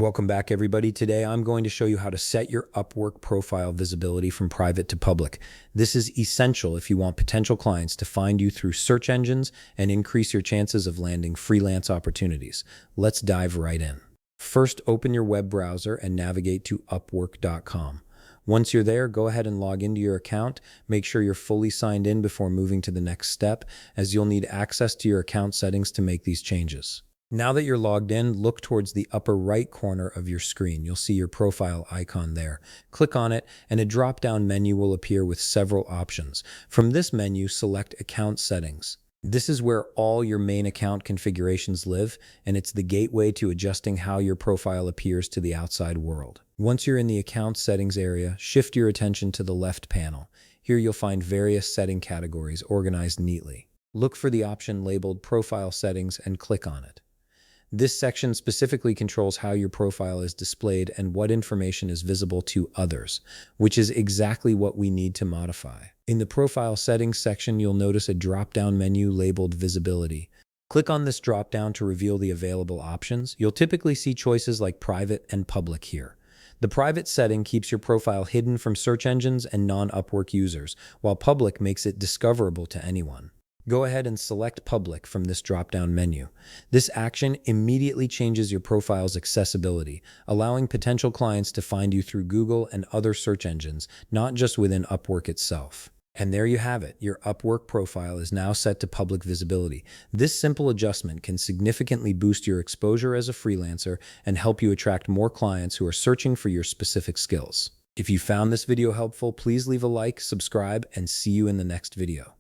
Welcome back, everybody. Today, I'm going to show you how to set your Upwork profile visibility from private to public. This is essential if you want potential clients to find you through search engines and increase your chances of landing freelance opportunities. Let's dive right in. First, open your web browser and navigate to upwork.com. Once you're there, go ahead and log into your account. Make sure you're fully signed in before moving to the next step, as you'll need access to your account settings to make these changes. Now that you're logged in, look towards the upper right corner of your screen. You'll see your profile icon there. Click on it, and a drop-down menu will appear with several options. From this menu, select Account Settings. This is where all your main account configurations live, and it's the gateway to adjusting how your profile appears to the outside world. Once you're in the Account Settings area, shift your attention to the left panel. Here you'll find various setting categories organized neatly. Look for the option labeled Profile Settings and click on it. This section specifically controls how your profile is displayed and what information is visible to others, which is exactly what we need to modify. In the Profile Settings section, you'll notice a drop-down menu labeled Visibility. Click on this drop-down to reveal the available options. You'll typically see choices like Private and Public here. The private setting keeps your profile hidden from search engines and non-Upwork users, while public makes it discoverable to anyone. Go ahead and select Public from this drop-down menu. This action immediately changes your profile's accessibility, allowing potential clients to find you through Google and other search engines, not just within Upwork itself. And there you have it. Your Upwork profile is now set to public visibility. This simple adjustment can significantly boost your exposure as a freelancer and help you attract more clients who are searching for your specific skills. If you found this video helpful, please leave a like, subscribe, and see you in the next video.